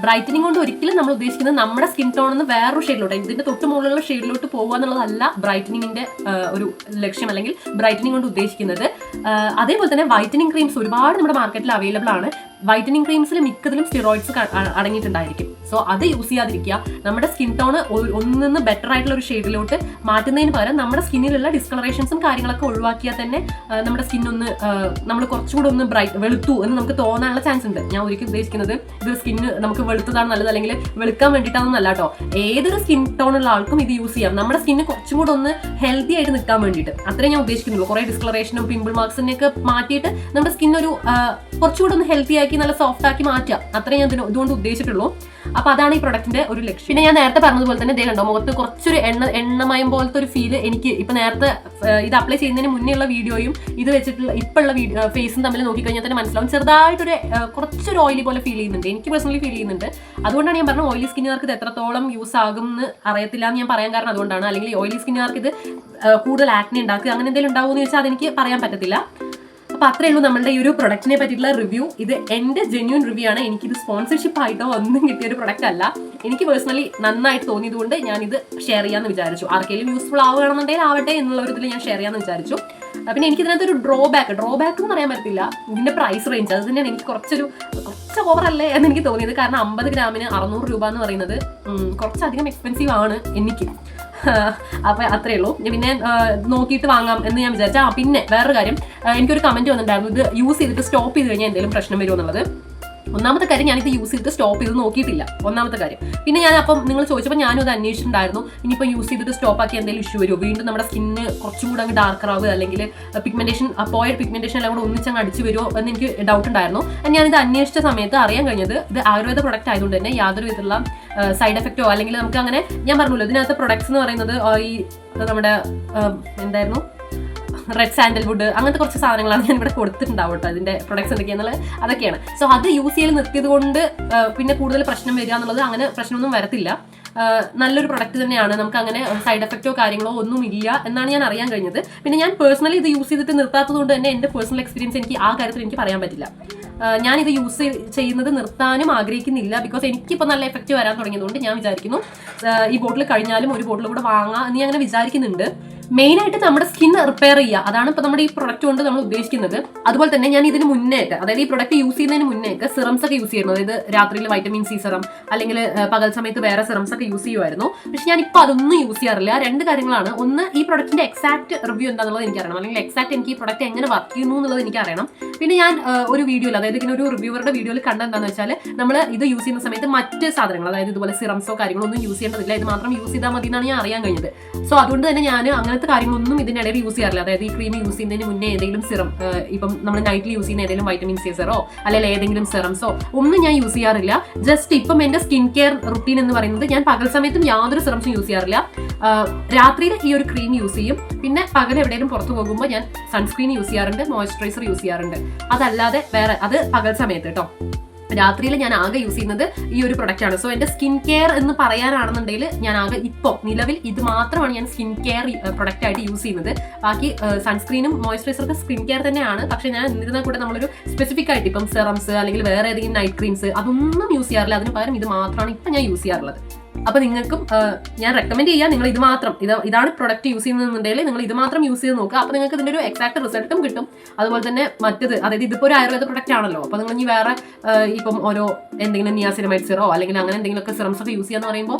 ബ്രൈറ്റനിങ് കൊണ്ട് ഒരിക്കലും നമ്മൾ ഉദ്ദേശിക്കുന്നത് നമ്മുടെ സ്കിൻ ടോണിൽ നിന്ന് വേറൊരു ഷെയ്ഡിലോട്ട്, ഇതിന്റെ തൊട്ട് മുകളിലുള്ള ഷെയ്ഡിലോട്ട് പോകുക എന്നുള്ളതല്ല ബ്രൈറ്റനിങ്ങിന്റെ ഒരു ലക്ഷ്യം, അല്ലെങ്കിൽ ബ്രൈറ്റനിങ് കൊണ്ട് ഉദ്ദേശിക്കുന്നത്. അതേപോലെ തന്നെ വൈറ്റനിങ് ക്രീംസ് ഒരുപാട് നമ്മുടെ മാർക്കറ്റിൽ അവൈലബിൾ ആണ്. വൈറ്റനിങ് ക്രീംസിൽ മിക്കതിലും സ്റ്റിറോയിഡ്സ് അടങ്ങിയിട്ടുണ്ടായിരിക്കും. സോ അത് യൂസ് ചെയ്യാതിരിക്കുക. നമ്മുടെ സ്കിൻ ടോൺ ഒന്നിന്ന് ബെറ്റർ ആയിട്ടുള്ള ഒരു ഷെയ്ഡിലോട്ട് മാറ്റുന്നതിന് പകരം നമ്മുടെ സ്കിന്നിലുള്ള ഡിസ്കളറേഷൻസും കാര്യങ്ങളൊക്കെ ഒഴിവാക്കിയാൽ തന്നെ നമ്മുടെ സ്കിൻ നമ്മൾ കുറച്ചുകൂടെ ഒന്ന് വെളുത്തു എന്ന് നമുക്ക് തോന്നാനുള്ള ചാൻസ് ഉണ്ട്. ഞാൻ ഒരിക്കലും ഉദ്ദേശിക്കുന്നത് ഇത് സ്കിന്ന് നമുക്ക് വെളുത്തതാണ് നല്ലത് അല്ലെങ്കിൽ വെളുക്കാൻ വേണ്ടിയിട്ടാണെന്നല്ല കേട്ടോ. ഏതൊരു സ്കിൻ ടോണുള്ള ആൾക്കും ഇത് യൂസ് ചെയ്യാം. നമ്മുടെ സ്കിന്ന് കുറച്ചും കൂടെ ഒന്ന് ഹെൽത്തി ആയിട്ട് നിൽക്കാൻ വേണ്ടിയിട്ട്, അത്രേ ഞാൻ ഉദ്ദേശിക്കുന്നുള്ളൂ. കുറേ ഡിസ്കളറേഷനും പിമ്പിൾ മാർക്സിനെയൊക്കെ മാറ്റിയിട്ട് നമ്മുടെ സ്കിന്നൊരു കുറച്ചുകൂടെ ഒന്ന് ഹെൽത്തി ആക്കി നല്ല സോഫ്റ്റ് ആക്കി മാറ്റുക, അത്രേ ഞാൻ ഇതുകൊണ്ട് ഉദ്ദേശിച്ചിട്ടുള്ളൂ. അപ്പൊ അതാണ് ഈ പ്രൊഡക്റ്റിന്റെ ഒരു ലക്ഷ്യം. പിന്നെ ഞാൻ നേരത്തെ പറഞ്ഞതുപോലെ തന്നെ ഇതേ കണ്ടോ, മുഖത്ത് കുറച്ചൊരു എണ്ണമയം പോലത്തെ ഒരു ഫീല് എനിക്ക് ഇപ്പൊ നേരത്തെ ഇത് അപ്ലൈ ചെയ്യുന്നതിന് മുന്നേ ഉള്ള വീഡിയോയും ഇത് വെച്ചിട്ടുള്ള ഇപ്പോഴുള്ള ഫേസും തമ്മിൽ നോക്കിക്കഴിഞ്ഞാൽ തന്നെ മനസ്സിലാവും, ചെറുതായിട്ടൊരു കുറച്ചൊരു ഓയിലി പോലെ ഫീൽ ചെയ്യുന്നുണ്ട്. എനിക്ക് പേഴ്സണലി ഫീൽ ചെയ്യുന്നുണ്ട്. അതുകൊണ്ടാണ് ഞാൻ പറഞ്ഞത് ഓയിലി സ്കിന്നുകാർക്ക് ഇത് എത്രത്തോളം യൂസ് ആകും എന്ന് അറിയത്തില്ല എന്ന് ഞാൻ പറയാൻ കാരണം അതുകൊണ്ടാണ്. അല്ലെങ്കിൽ ഓയിലി സ്കിന്നുകാർക്ക് ഇത് കൂടുതൽ ആക്നെ ഉണ്ടാക്കുക അങ്ങനെ എന്തെങ്കിലും ഉണ്ടാവുമെന്ന് ചോദിച്ചാൽ അതെനിക്ക് പറയാൻ പറ്റത്തില്ല. അപ്പോൾ അത്രയേ ഉള്ളൂ നമ്മളുടെ ഈ ഒരു പ്രൊഡക്റ്റിനെ പറ്റിയിട്ടുള്ള റിവ്യൂ. ഇത് എൻ്റെ ജെന്യൂൻ റിവ്യൂ ആണ്. എനിക്കിത് സ്പോൺസർഷിപ്പ് ആയിട്ടോ ഒന്നും കിട്ടിയൊരു പ്രൊഡക്റ്റ് അല്ല. എനിക്ക് പേഴ്സണലി നന്നായിട്ട് തോന്നിയതുകൊണ്ട് ഞാനിത് ഷെയർ ചെയ്യാമെന്ന് വിചാരിച്ചു. ആർക്കെങ്കിലും യൂസ്ഫുൾ ആവുകയാണെന്നുണ്ടെങ്കിൽ ആവട്ടെ എന്നുള്ള ഒരു ഇതിൽ ഞാൻ ഷെയർ ചെയ്യാമെന്ന് വിചാരിച്ചു. പിന്നെ എനിക്കിതിനകത്തൊരു ഡ്രോബാക്ക് എന്ന് പറയാൻ പറ്റില്ല, ഇതിൻ്റെ പ്രൈസ് റേഞ്ച് അത് തന്നെയാണ് എനിക്ക് കുറച്ച് ഓവറല്ലേ എന്ന് എനിക്ക് തോന്നിയത്. കാരണം 50 ഗ്രാമിന് 600 രൂപ എന്ന് പറയുന്നത് കുറച്ചധികം എക്സ്പെൻസീവ് ആണ് എനിക്ക്. അപ്പോൾ അത്രയേ ഉള്ളൂ. പിന്നെ നോക്കിയിട്ട് വാങ്ങാം എന്ന് ഞാൻ വിചാരിച്ചാൽ. പിന്നെ വേറൊരു കാര്യം, എനിക്കൊരു കമൻറ്റ് വന്നിട്ടുണ്ടായിരുന്നു, ഇത് യൂസ് ചെയ്തിട്ട് സ്റ്റോപ്പ് ചെയ്ത് കഴിഞ്ഞാൽ എന്തെങ്കിലും പ്രശ്നം വരുമോ എന്നുള്ളത്. ഒന്നാമത്തെ കാര്യം ഞാനിത് യൂസ് ചെയ്തിട്ട് സ്റ്റോപ്പ് ചെയ്ത് നോക്കിയിട്ടില്ല, ഒന്നാമത്തെ കാര്യം. പിന്നെ ഞാൻ അപ്പം നിങ്ങൾ ചോദിച്ചപ്പോൾ ഞാനും അത് അന്വേഷിച്ചിട്ടുണ്ടായിരുന്നു, ഇനിയിപ്പോൾ യൂസ് ചെയ്തിട്ട് സ്റ്റോപ്പ് ആക്കി എന്തെങ്കിലും ഇഷ്യൂ വരുമോ, വീണ്ടും നമ്മുടെ സ്കിന്ന് കുറച്ചും കൂടെ അങ്ങ് ഡാർക്കർ ആവുക, അല്ലെങ്കിൽ പിഗ്മെന്റേഷൻ പോയ പിഗ്മെന്റേഷൻ എല്ലാം കൂടെ ഒന്നിച്ചങ്ങ് അടിച്ച് വരുമോ എന്ന് എനിക്ക് ഡൗട്ട് ഉണ്ടായിരുന്നു. ഞാനിത് അന്വേഷിച്ച സമയത്ത് അറിയാൻ കഴിഞ്ഞത് ഇത് ആയുർവേദ പ്രൊഡക്റ്റ് ആയതുകൊണ്ട് തന്നെ യാതൊരു വിധത്തിലുള്ള സൈഡ് എഫക്റ്റോ അല്ലെങ്കിൽ നമുക്ക് അങ്ങനെ, ഞാൻ പറഞ്ഞല്ലോ ഇതിനകത്ത് പ്രൊഡക്ട്സ് എന്ന് പറയുന്നത് ഈ നമ്മുടെ എന്തായിരുന്നു റെഡ് സാൻഡൽവുഡ് അങ്ങനത്തെ കുറച്ച് സാധനങ്ങളാണ് ഞാൻ ഇവിടെ കൊടുത്തിട്ടുണ്ടാവും കേട്ടോ, അതിന്റെ പ്രൊഡക്ട്സ് എന്തൊക്കെയാണെന്നുള്ളത് അതൊക്കെയാണ്. സോ അത് യൂസ് ചെയ്ത് നിർത്തിയത് കൊണ്ട് പിന്നെ കൂടുതൽ പ്രശ്നം വരിക എന്നുള്ളത് അങ്ങനെ പ്രശ്നമൊന്നും വരത്തില്ല. നല്ലൊരു പ്രൊഡക്റ്റ് തന്നെയാണ്, നമുക്ക് അങ്ങനെ സൈഡ് എഫക്റ്റോ കാര്യങ്ങളോ ഒന്നും ഇല്ല എന്നാണ് ഞാൻ അറിയാൻ കഴിഞ്ഞത്. പിന്നെ ഞാൻ പേഴ്സണലി ഇത് യൂസ് ചെയ്തിട്ട് നിർത്താത്തത് കൊണ്ട് തന്നെ എൻ്റെ പേഴ്സണൽ എക്സ്പീരിയൻസ് എനിക്ക് ആ കാര്യത്തിൽ എനിക്ക് പറയാൻ പറ്റില്ല. ഞാനിത് യൂസ് ചെയ്യുന്നത് നിർത്താനും ആഗ്രഹിക്കുന്നില്ല, ബിക്കോസ് എനിക്കിപ്പോൾ നല്ല എഫക്റ്റ് വരാൻ തുടങ്ങിയതുകൊണ്ട് ഞാൻ വിചാരിക്കുന്നു ഈ ബോട്ടിൽ കഴിഞ്ഞാലും ഒരു ബോട്ടിൽ കൂടെ വാങ്ങാം എന്ന് ഞാൻ അങ്ങനെ വിചാരിക്കുന്നുണ്ട്. മെയിനായിട്ട് നമ്മുടെ സ്കിൻ റിപ്പയർ ചെയ്യുക, അതാണ് ഇപ്പോൾ നമ്മുടെ ഈ പ്രൊഡക്റ്റ് കൊണ്ട് നമ്മൾ ഉദ്ദേശിക്കുന്നത്. അതുപോലെ തന്നെ ഞാൻ ഇതിന് മുന്നേക്ക്, അതായത് ഈ പ്രൊഡക്റ്റ് യൂസ് ചെയ്യുന്നതിന് മുന്നേക്ക് സിറംസ് ഒക്കെ യൂസ് ചെയ്യുന്നു, അതായത് രാത്രിയിൽ വൈറ്റമിൻ സി സിറം അല്ലെങ്കിൽ പകൽ സമയത്ത് വേറെ സിറംസ് ഒക്കെ യൂസ് ചെയ്യുമായിരുന്നു. പക്ഷെ ഞാനിപ്പോൾ അതൊന്നും യൂസ് ചെയ്യാറില്ല. രണ്ട് കാര്യങ്ങളാണ്, ഒന്ന് ഈ പ്രൊഡക്റ്റിന്റെ എക്സാക്ട് റിവ്യൂ എന്താണെന്നുള്ളത് എനിക്കറിയണം, അല്ലെങ്കിൽ എക്സാക്ട് എനിക്ക് ഈ പ്രൊഡക്റ്റ് എങ്ങനെ വർക്ക് ചെയ്യുന്നു എന്നുള്ളത് എനിക്കറിയണം. പിന്നെ ഞാൻ ഒരു വീഡിയോയിൽ, അതായത് ഇങ്ങനെ ഒരു റിവ്യൂവറുടെ വീഡിയോയിൽ കണ്ടെന്താണെന്ന് വെച്ചാൽ നമ്മൾ ഇത് യൂസ് ചെയ്യുന്ന സമയത്ത് മറ്റ് സാധനങ്ങൾ, അതായത് ഇതുപോലെ സിറംസോ കാര്യങ്ങളോ ഒന്നും യൂസ് ചെയ്യേണ്ടതില്ല, ഇത് മാത്രം യൂസ് ചെയ്താൽ മതി എന്നാണ് ഞാൻ അറിയാൻ കഴിഞ്ഞത്. സോ അതുകൊണ്ട് തന്നെ ഞാൻ അങ്ങനത്തെ കാര്യങ്ങളൊന്നും ഇതിനിടയിൽ യൂസ് ചെയ്യാറില്ല. അതായത് ഈ ക്രീം യൂസ് ചെയ്യുന്നതിന് മുന്നേ ഏതെങ്കിലും സിറം, ഇപ്പം നമ്മൾ നൈറ്റിൽ യൂസ് ചെയ്യുന്ന ഏതെങ്കിലും വൈറ്റമിൻ സി സിറോ അല്ലെങ്കിൽ ഏതെങ്കിലും സിറംസോ ഒന്നും ഞാൻ യൂസ് ചെയ്യാറില്ല. ജസ്റ്റ് ഇപ്പം എൻ്റെ സ്കിൻ കെയർ റുട്ടീൻ എന്ന് പറയുന്നത് ഞാൻ പകൽ സമയത്തും യാതൊരു സിറംസും യൂസ് ചെയ്യാറില്ല. രാത്രിയിൽ ഈ ഒരു ക്രീം യൂസ് ചെയ്യും, പിന്നെ പകൽ എവിടെയെങ്കിലും പുറത്ത് പോകുമ്പോൾ ഞാൻ സൺസ്ക്രീൻ യൂസ് ചെയ്യാറുണ്ട്, മോയ്സ്ചറൈസർ യൂസ് ചെയ്യാറുണ്ട്. അതല്ലാതെ വേറെ, അത് പകൽ സമയത്ത് കേട്ടോ. രാത്രിയിൽ ഞാൻ ആകെ യൂസ് ചെയ്യുന്നത് ഈ ഒരു പ്രൊഡക്റ്റ് ആണ്. സോ എൻ്റെ സ്കിൻ കെയർ എന്ന് പറയാനാണെന്നുണ്ടെങ്കിൽ ഞാൻ ആകെ ഇപ്പോൾ നിലവിൽ ഇത് മാത്രമാണ് ഞാൻ സ്കിൻ കെയർ പ്രൊഡക്റ്റ് ആയിട്ട് യൂസ് ചെയ്യുന്നത്. ബാക്കി സൺസ്ക്രീനും മോയ്സ്ചറൈസറൊക്കെ സ്കിൻ കെയർ തന്നെയാണ്. പക്ഷെ ഞാൻ എന്നിരുന്നാൽ കൂടെ നമ്മളൊരു സ്പെസിഫിക് ആയിട്ട് ഇപ്പം സെറംസ് അല്ലെങ്കിൽ വേറെ ഏതെങ്കിലും നൈറ്റ് ക്രീംസ് അതൊന്നും യൂസ് ചെയ്യാറില്ല. അതിന് പകരം ഇത് മാത്രമാണ് ഇപ്പം ഞാൻ യൂസ് ചെയ്യാറുള്ളത്. അപ്പൊ നിങ്ങൾക്കും ഞാൻ റെക്കമെൻഡ് ചെയ്യാം, നിങ്ങൾ ഇത് മാത്രം, ഇതാണ് പ്രൊഡക്റ്റ് യൂസ് ചെയ്യുന്നതെന്നുണ്ടെങ്കിൽ നിങ്ങൾ ഇത് മാത്രം യൂസ് ചെയ്ത് നോക്കുക. അപ്പൊ നിങ്ങൾക്ക് ഇതിന്റെ ഒരു എക്സാക്ട് റിസൾട്ടും കിട്ടും. അതുപോലെ തന്നെ മറ്റത്, അതായത് ഇതിപ്പോൾ ഒരു ആയുർവേദ പ്രൊഡക്റ്റ് ആണല്ലോ, അപ്പൊ നിങ്ങൾ ഇനി വേറെ ഇപ്പം ഓരോ എന്തെങ്കിലും നിയാസിനമൈഡ് സിറോ അല്ലെങ്കിൽ അങ്ങനെ എന്തെങ്കിലുമൊക്കെ സിറംസ് ഒക്കെ യൂസ് ചെയ്യാന്ന് പറയുമ്പോൾ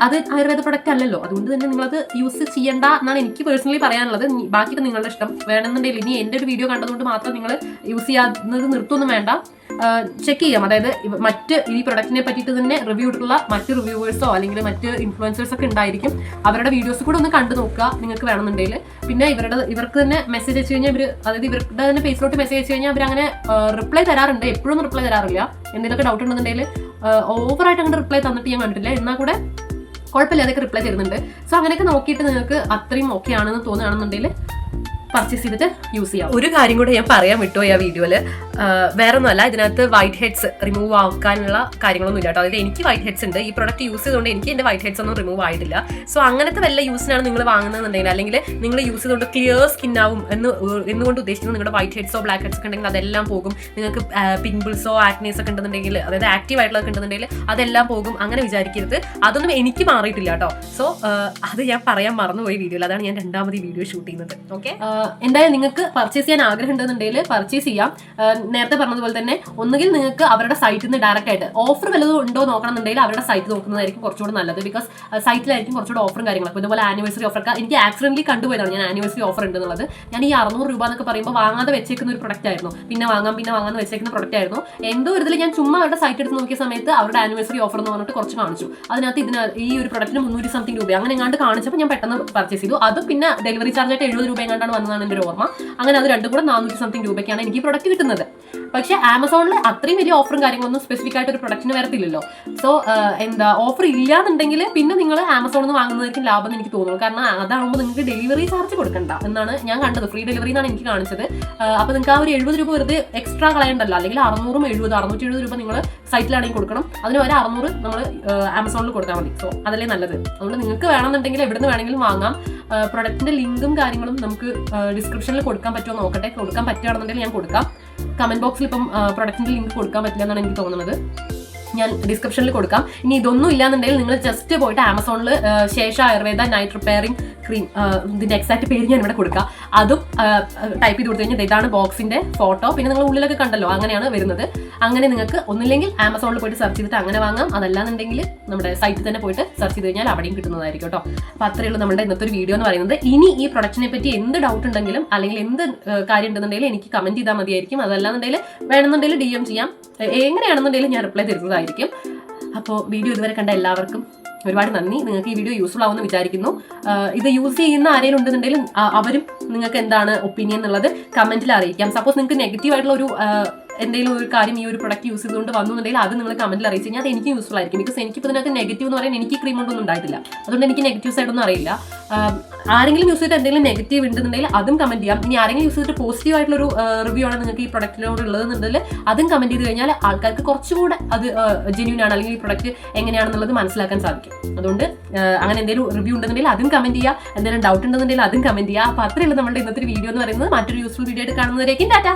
അത് ആയുർവേദ പ്രൊഡക്റ്റ് അല്ലല്ലോ. അതുകൊണ്ട് തന്നെ നിങ്ങളത് യൂസ് ചെയ്യേണ്ട എന്നാണ് എനിക്ക് പേഴ്സണലി പറയാനുള്ളത്. ബാക്കിയൊക്കെ നിങ്ങളുടെ ഇഷ്ടം. വേണമെന്നുണ്ടെങ്കിൽ ഇനി എൻ്റെ ഒരു വീഡിയോ കണ്ടതുകൊണ്ട് മാത്രം നിങ്ങൾ യൂസ് ചെയ്യാവുന്നത് നിർത്തുമൊന്നും വേണ്ട, ചെക്ക് ചെയ്യാം. അതായത് മറ്റ് ഈ പ്രൊഡക്റ്റിനെ പറ്റിയിട്ട് തന്നെ റിവ്യൂ ഇട്ടുള്ള മറ്റ് റിവ്യൂവേഴ്സോ അല്ലെങ്കിൽ മറ്റ് ഇൻഫ്ലുവൻസേഴ്സ് ഒക്കെ ഉണ്ടായിരിക്കും, അവരുടെ വീഡിയോസ് കൂടെ ഒന്ന് കണ്ടു നോക്കുക നിങ്ങൾക്ക് വേണമെന്നുണ്ടെങ്കിൽ. പിന്നെ ഇവർക്ക് തന്നെ മെസ്സേജ് അയച്ചു കഴിഞ്ഞാൽ അതായത് ഇവരുടെ തന്നെ ഫേസിലോട്ട് മെസ്സേജ് അയച്ചു കഴിഞ്ഞാൽ അവരങ്ങനെ റിപ്ലൈ തരാറുണ്ട്. എപ്പോഴൊന്നും റിപ്ലൈ തരാറില്ല. എന്തെങ്കിലുമൊക്കെ ഡൗട്ട് ഉണ്ടെന്നുണ്ടെങ്കിൽ ഓവറായിട്ട് അങ്ങനെ റിപ്ലൈ തന്നിട്ട് ഞാൻ കണ്ടിട്ടില്ല, എന്നാൽ കൂടെ കുഴപ്പമില്ലാതൊക്കെ റിപ്ലൈ തരുന്നുണ്ട്. സോ അങ്ങനെയൊക്കെ നോക്കിയിട്ട് നിങ്ങൾക്ക് അത്രയും ഓക്കെ ആണെന്ന് തോന്നുകയാണെന്നുണ്ടെങ്കിൽ പർച്ചേസ് ചെയ്തിട്ട് യൂസ് ചെയ്യാം. ഒരു കാര്യം കൂടെ ഞാൻ പറയാൻ വിട്ടു ആ വീഡിയോയില്, വേറെ ഒന്നുമല്ല, ഇതിനകത്ത് വൈറ്റ് ഹെഡ്സ് റിമൂവ് ആക്കാനുള്ള കാര്യങ്ങളൊന്നും ഇല്ല കേട്ടോ. അതായത് എനിക്ക് വൈറ്റ് ഹെഡ്സ് ഉണ്ട്, ഈ പ്രൊഡക്റ്റ് യൂസ് ചെയ്തുകൊണ്ട് എനിക്ക് എൻ്റെ വൈറ്റ് ഹെഡ്സ് ഒന്നും റിമൂവ് ആയിട്ടില്ല. സോ അങ്ങനത്തെ വല്ല യൂസിനാണ് നിങ്ങൾ വാങ്ങുന്നതെന്നുണ്ടെങ്കിൽ, അല്ലെങ്കിൽ നിങ്ങൾ യൂസ് ചെയ്തുകൊണ്ട് ക്ലിയർ സ്കിൻ ആവും എന്നുകൊണ്ട് ഉദ്ദേശിക്കുന്നത് നിങ്ങളുടെ വൈറ്റ് ഹെഡ്സോ ബ്ലാക്ക് ഹെഡ്സ് ഒക്കെ ഉണ്ടെങ്കിൽ അതെല്ലാം പോകും. നിങ്ങൾക്ക് പിമ്പിൾസോ ആക്നീസ് ഒക്കെ ഉണ്ടെന്നുണ്ടെങ്കിൽ, അതായത് ആക്റ്റീവ് ആയിട്ടുള്ളതൊക്കെ ഉണ്ടെന്നുണ്ടെങ്കിൽ അതെല്ലാം പോകും. അങ്ങനെ വിചാരിക്കരുത്, അതൊന്നും എനിക്ക് മാറിയിട്ടില്ല കേട്ടോ. സോ അത് ഞാൻ പറയാൻ മറന്നുപോയി വീഡിയോയിൽ, അതാണ് ഞാൻ രണ്ടാമത് ഈ വീഡിയോ ഷൂട്ട് ചെയ്യുന്നത്. ഓക്കെ, എന്തായാലും നിങ്ങൾക്ക് പർച്ചേസ് ചെയ്യാൻ ആഗ്രഹം ഉണ്ടെന്നുണ്ടെങ്കിൽ പർച്ചേസ് ചെയ്യാം. നേരത്തെ പറഞ്ഞതുപോലെ തന്നെ ഒന്നുകിൽ നിങ്ങൾക്ക് അവരുടെ സൈറ്റിൽ നിന്ന് ഡയറക്റ്റ് ആയിട്ട് ഓഫർ വല്ലതും ഉണ്ടോ നോക്കണമെന്നുണ്ടെങ്കിൽ അവരുടെ സൈറ്റ് നോക്കുന്നതായിരിക്കും കുറച്ചുകൂടെ നല്ലത്. ബിക്കോസ് സൈറ്റിലായിരിക്കും കുറച്ചുകൂടെ ഓഫറും കാര്യങ്ങളൊക്കെ. ഇതുപോലെ ആനിവേഴ്സറി ഓഫറൊക്കെ എനിക്ക് ആക്സിഡന്റലി കണ്ടുപോയതാണ് ഞാൻ ആനിവേഴ്സറി ഓഫർ ഉണ്ടെന്നുള്ളത്. ഞാൻ ഈ 600 രൂപ എന്നൊക്കെ പറയുമ്പോൾ വാങ്ങാതെ വെച്ചേക്കുന്ന ഒരു പ്രൊഡക്റ്റ് ആയിരുന്നു, പിന്നെ വാങ്ങാമെന്ന് വെച്ചേക്കുന്ന പ്രൊഡക്റ്റ് ആയിരുന്നു. എന്തോ ഒരു ഇതിൽ ഞാൻ ചുമ്മാ അവരുടെ സൈറ്റ് എടുത്ത് നോക്കിയ സമയത്ത് അവരുടെ ആനിവേഴ്സറി ഓഫർ എന്ന് പറഞ്ഞിട്ട് കുറച്ച് കാണിച്ചു. അതിനകത്ത് ഈ ഒരു പ്രൊഡക്റ്റിന് 300 സംതിങ് രൂപ അങ്ങനെ എങ്ങാണ്ട് കാണിച്ചപ്പോൾ ഞാൻ പെട്ടെന്ന് പർച്ചേസ് ചെയ്തു. അത് പിന്നെ ഡെലിവറി ചാർജ് ആയിട്ട് 70 രൂപ എങ്ങാണ്ടാണ് വന്നതാണ് എൻ്റെ ഒരു ഓർമ്മ. അങ്ങനെ അത് രണ്ടും കൂടെ 400 സംതിങ് രൂപയ്ക്കാണ് എനിക്ക് ഈ പ്രൊഡക്റ്റ് കിട്ടുന്നത്. പക്ഷേ ആമസോണിൽ അത്രയും വലിയ ഓഫറും കാര്യങ്ങളൊന്നും സ്പെസിഫിക് ആയിട്ട് ഒരു പ്രൊഡക്റ്റിന് വരത്തില്ലല്ലോ. സോ ഓഫർ ഇല്ലാന്നുണ്ടെങ്കിൽ പിന്നെ നിങ്ങൾ ആമസോണിൽ നിന്ന് വാങ്ങുന്നതായിരിക്കും ലാഭം എന്ന് എനിക്ക് തോന്നുന്നു. കാരണം അതാകുമ്പോൾ നിങ്ങൾക്ക് ഡെലിവറി ചാർജ് കൊടുക്കണ്ട എന്നാണ് ഞാൻ കണ്ടത്. ഫ്രീ ഡെലിവറി എന്നാണ് എനിക്ക് കാണിച്ചത്. അപ്പോൾ നിങ്ങൾക്ക് ആ ഒരു 70 രൂപ വെറുതെ എക്സ്ട്രാ കളയണ്ടല്ലോ. അല്ലെങ്കിൽ 670 രൂപ നിങ്ങൾ സൈറ്റിലാണെങ്കിൽ കൊടുക്കണം, അതിന് വരെ 600 നമ്മൾ ആമസോണിൽ കൊടുത്താൽ മതി. സോ അതല്ലേ നല്ലത്. അതുകൊണ്ട് നിങ്ങൾക്ക് വേണമെന്നുണ്ടെങ്കിൽ എവിടെ നിന്ന് വേണമെങ്കിലും വാങ്ങാം. പ്രൊഡക്റ്റിന്റെ ലിങ്കും കാര്യങ്ങളും നമുക്ക് ഡിസ്ക്രിപ്ഷനിൽ കൊടുക്കാൻ പറ്റുമോ നോക്കട്ടെ. കൊടുക്കാൻ പറ്റുകയാണെന്നുണ്ടെങ്കിൽ ഞാൻ കൊടുക്കാം. കമന്റ് ബോക്സിൽ ഇപ്പം പ്രൊഡക്റ്റിന്റെ ലിങ്ക് കൊടുക്കാൻ പറ്റില്ല എന്നാണ് എനിക്ക് തോന്നുന്നത്. ഞാൻ ഡിസ്ക്രിപ്ഷനിൽ കൊടുക്കാം. ഇനി ഇതൊന്നും ഇല്ലാന്നുണ്ടെങ്കിൽ നിങ്ങൾ ജസ്റ്റ് പോയിട്ട് ആമസോണിൽ ശേഷ ആയുർവേദ നൈറ്റ് റിപ്പയറിംഗ് ക്രീം, ഇതിന്റെ എക്സാക്ട് പേര് ഞാൻ ഇവിടെ കൊടുക്കാം. അതും ടൈപ്പ് ചെയ്ത് കൊടുത്തു കഴിഞ്ഞാൽ ഇതാണ് ബോക്സിന്റെ ഫോട്ടോ. പിന്നെ നിങ്ങൾ ഉള്ളിലൊക്കെ കണ്ടല്ലോ, അങ്ങനെയാണ് വരുന്നത്. അങ്ങനെ നിങ്ങൾക്ക് ഒന്നില്ലെങ്കിൽ ആമസോണിൽ പോയിട്ട് സെർച്ച് ചെയ്തിട്ട് അങ്ങനെ വാങ്ങാം. അതല്ലാന്നുണ്ടെങ്കിൽ നമ്മുടെ സൈറ്റിൽ തന്നെ പോയിട്ട് സെർച്ച് ചെയ്ത് കഴിഞ്ഞാൽ അവിടെയും കിട്ടുന്നതായിരിക്കും കേട്ടോ. അപ്പോൾ അത്രയേ ഉള്ളൂ നമ്മുടെ ഇന്നത്തെ ഒരു വീഡിയോ എന്ന് പറയുന്നത്. ഇനി ഈ പ്രൊഡക്റ്റിനെ പറ്റി എന്ത് ഡൗട്ട് ഉണ്ടെങ്കിലും അല്ലെങ്കിൽ എന്ത് കാര്യം ഉണ്ടെന്നുണ്ടെങ്കിലും എനിക്ക് കമന്റ് ചെയ്താൽ മതിയായിരിക്കും. അതല്ലാന്നുണ്ടെങ്കിൽ വേണമെന്നുണ്ടെങ്കിൽ DM ചെയ്യാം. എങ്ങനെയാണെന്നുണ്ടെങ്കിലും ഞാൻ റിപ്ലൈ തരുന്നതായിരിക്കും. അപ്പോൾ വീഡിയോ ഇതുവരെ കണ്ട എല്ലാവർക്കും ഒരുപാട് നന്ദി. നിങ്ങൾക്ക് ഈ വീഡിയോ യൂസ്ഫുൾ ആവുമെന്ന് വിചാരിക്കുന്നു. ഇത് യൂസ് ചെയ്യുന്ന ആരെങ്കിലും ഉണ്ടെന്നുണ്ടെങ്കിലും അവരും നിങ്ങൾക്ക് എന്താണ് ഒപ്പീനിയൻ എന്നുള്ളത് കമന്റിൽ അറിയിക്കാം. സപ്പോസ് നിങ്ങൾക്ക് നെഗറ്റീവ് ആയിട്ടുള്ള ഒരു എന്തെങ്കിലും ഒരു കാര്യം ഈ ഒരു പ്രൊഡക്റ്റ് യൂസ് ചെയ്തുകൊണ്ട് വന്നുണ്ടെങ്കിൽ അത് നിങ്ങൾ കമന്റിൽ അറിയിച്ചു കഴിഞ്ഞാൽ അത് എനിക്ക് യൂസ്ഫുൾ ആയിരിക്കും. ബിക്കോസ് എനിക്കിപ്പോൾ ഇതിനകത്ത് നെഗറ്റീവ് എന്ന് പറയാൻ എനിക്ക് ക്രീം കൊണ്ടൊന്നും ഉണ്ടായിട്ടില്ല. അതുകൊണ്ട് എനിക്ക് നെഗറ്റീവ് സൈഡൊന്നും അറിയില്ല. ആരെങ്കിലും യൂസ് ചെയ്തിട്ട് എന്തെങ്കിലും നെഗറ്റീവ് ഉണ്ടെന്നുണ്ടെങ്കിൽ അതും കമന്റ് ചെയ്യാം. ഇനി ആരെങ്കിലും യൂസ് ചെയ്തിട്ട് പോസിറ്റീവ് ആയിട്ടുള്ള ഒരു റിവ്യൂ ആണ് നിങ്ങൾക്ക് ഈ പ്രൊഡക്റ്റിനോട് ഉള്ളതെന്നുണ്ടെങ്കിൽ അതും കമന്റ് ചെയ്ത് കഴിഞ്ഞാൽ ആൾക്കാർക്ക് കുറച്ചുകൂടെ അത് ജെന്യൂൻ ആണ് അല്ലെങ്കിൽ ഈ പ്രൊഡക്റ്റ് എങ്ങനെയാണെന്നുള്ളത് മനസ്സിലാക്കാൻ സാധിക്കും. അതുകൊണ്ട് അങ്ങനെ എന്തെങ്കിലും റിവ്യൂ ഉണ്ടെന്നുണ്ടെങ്കിൽ അതും കമന്റ് ചെയ്യുക. എന്തെങ്കിലും ഡൗട്ട് ഉണ്ടെന്നുണ്ടെങ്കിൽ അതും കമന്റ് ചെയ്യുക. അപ്പോൾ അത്രയുള്ളൂ നമ്മുടെ ഇന്നത്തെ വീഡിയോ എന്ന് പറയുന്നത്. മറ്റൊരു യൂസ്ഫുൾ വീഡിയോ ആയിട്ട് കാണുന്നവരേക്കും ടാറ്റ.